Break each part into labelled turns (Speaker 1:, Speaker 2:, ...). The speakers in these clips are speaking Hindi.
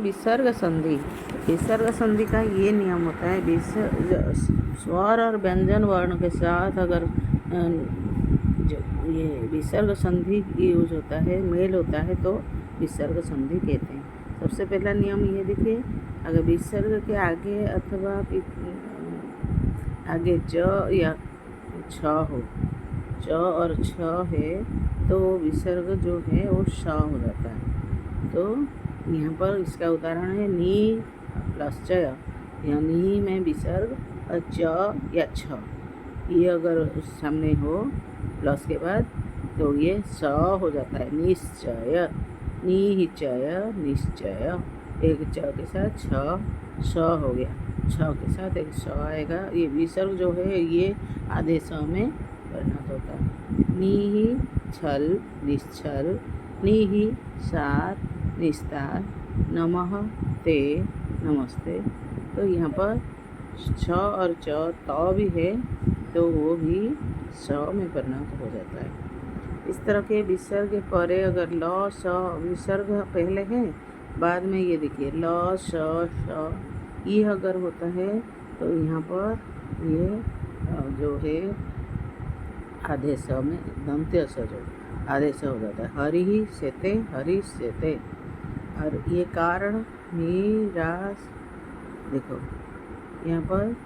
Speaker 1: विसर्ग संधि। विसर्ग संधि का ये नियम होता है, स्वर और व्यंजन वर्ण के साथ अगर जो ये विसर्ग संधि यूज होता है, मेल होता है, तो विसर्ग संधि कहते हैं। सबसे पहला नियम ये देखिए, अगर विसर्ग के आगे अथवा आगे ज या छ हो, च और छ है, तो विसर्ग जो है वो श हो जाता है। तो यहाँ पर इसका उदाहरण है नी प्लस च, या नी में विसर्ग और च या छ, ये अगर सामने हो प्लस के बाद तो ये स हो जाता है, निश्चय, निश्चय, निश्चय। एक च के साथ छ, स हो गया, छ के साथ एक स आएगा। ये विसर्ग जो है ये आधे स में परिणत होता है। नी छल, निश्चल, नी सार, निस्तार, नमः ते, नमस्ते। तो यहाँ पर छ और च त भी है, तो वो भी स में परिणत हो जाता है। इस तरह के विसर्ग परे अगर ल स विसर्ग पहले है, बाद में ये देखिए ल स श ये अगर होता है, तो यहाँ पर ये जो है आधे स में दंत्य स जो आधे स हो जाता है। हरि सेते, हरि सेते। और ये कारण निराश, देखो यहाँ पर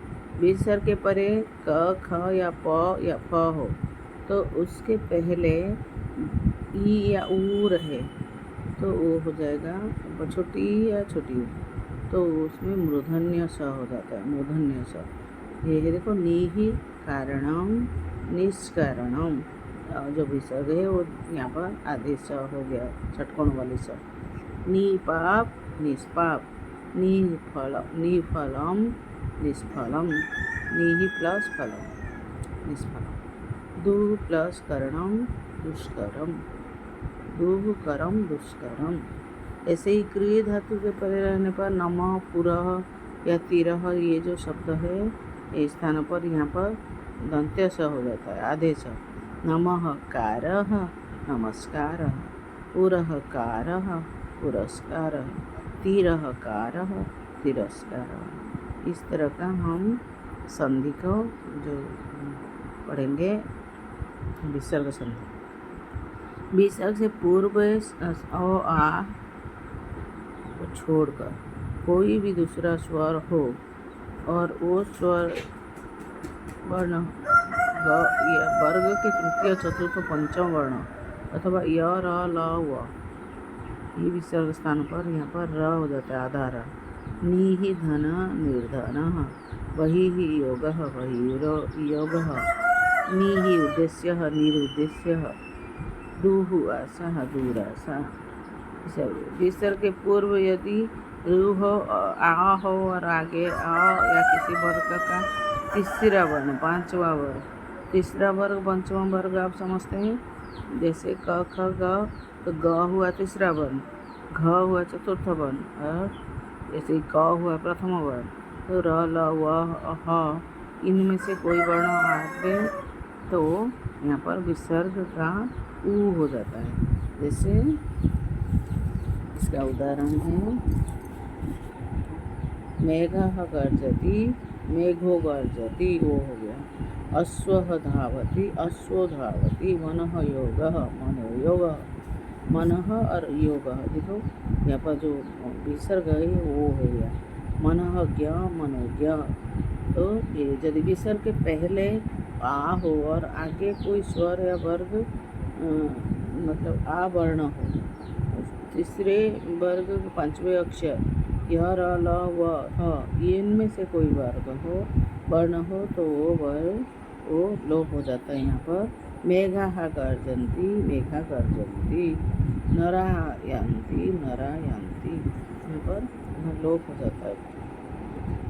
Speaker 1: विसर्ग के परे क ख या प या फ हो, तो उसके पहले ई या ऊ रहे, तो वो हो जाएगा छोटी या छोटी ऊ, तो उसमें मूर्धन्य स हो जाता है, मूर्धन्य स। ये है देखो, नीहि कारणम, निष्कारणम, जो विसर्ग है वो यहाँ पर आधे स हो गया, षटकोण वाली स। निपाप, निष्पाप, निफलम, निष्फलम, नीहि प्लस फलम, निष्फलम। दु प्लस करणम, दुष्करम, दुष्करम, दुष्करम। ऐसे ही क्रिय धातु के परे रहने पर नमः, पुरः या तिरः, ये जो शब्द है इस स्थान पर यहाँ पर दंत्य स हो जाता है, आधे स। नमः कारः, नमस्कारः, पुरः कारः, पुरस्कारः, तिरः कारः, तिरस्कारः। इस तरह का हम संधि को जो पढ़ेंगे, विसर्ग संधि। विसर्ग से पूर्व अ आ को छोड़कर कोई भी दूसरा स्वर हो और वो स्वर वर्ण वर्ग के तृतीय, चतुर्थ, पंचम वर्ण अथवा य, र, ल, व, ये विसर्ग स्थान पर यहाँ पर र हो जाता है, आधा र। नी ही धन, निर्धन, वही ही योग, वही योग, नी ही उद्देश्य, निरुद्देश्य, दुहु आशा, दूराशा। विसर्ग के पूर्व यदि रु हो, आ हो और आगे आ या किसी वर्ग का तीसरा वर्ण, पांचवा वर्ग, तीसरा वर्ग पंचवा वर्ग आप समझते हैं, जैसे क ख ग, तो ग हुआ तीसरा वर्ण, घ हुआ चतुर्थ वर्ण, और जैसे ही क हुआ प्रथम वर्ण, तो र, ल, व, ह, इनमें से कोई वर्ण आगे तो यहाँ पर विसर्ग का ऊ हो जाता है। जैसे इसका उदाहरण है मेघः गर्जति, मेघो गर्जति, वो हो गया। अश्वः धावति, अश्वो धावति, मनः योगः, मनो योगः, मनः और योगः, देखो यहाँ पर जो विसर्ग है वो हो गया। मनः ज्ञ, मनोज्ञ। तो ये यदि विसर्ग के पहले आ हो और आगे कोई स्वर या वर्ग मतलब आ वर्ण हो, तीसरे वर्ग के पांचवें अक्षर य, र, ल, व, ह, इनमें से कोई वर्ग हो, वर्ण हो, तो वो लोप हो जाता है। यहाँ पर मेघाः गर्जन्ति, मेघा गर्जन्ति, नराः यान्ति, नरा यान्ति, यहाँ पर लोप हो जाता है।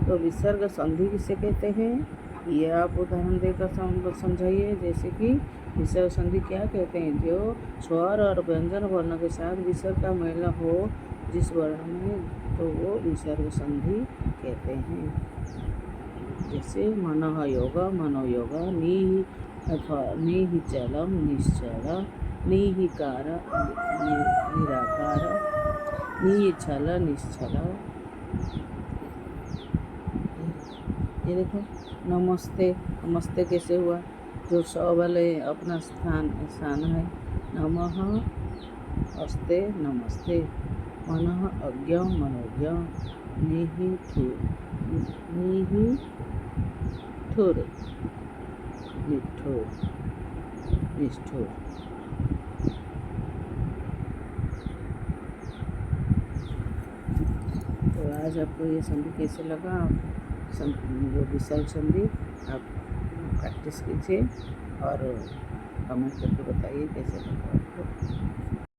Speaker 1: तो विसर्ग संधि किसे कहते हैं, ये आप उदाहरण देकर समझाइए। जैसे कि विसर्ग संधि क्या कहते हैं, जो स्वर और व्यंजन वर्ण के साथ विसर्ग का मेल हो जिस वर्ण में, तो वो विसर्ग संधि कहते हैं। जैसे मनः योग, मनोयोग, निश्चल, निहिकार, निराकार, निछल निश्चल। ये देखो नमस्ते, नमस्ते कैसे हुआ? जो स वाले अपना स्थान है। नमः अस्ते नमस्ते। मनः अज्ञ मनोज्ञ। निहिठुर निहिठुर निठुर निष्ठुर। तो आज आपको ये संधि कैसे लगा? आप जो विसर्ग संधि आप प्रैक्टिस कीजिए और कमेंट करके बताइए कैसे लगा आपको।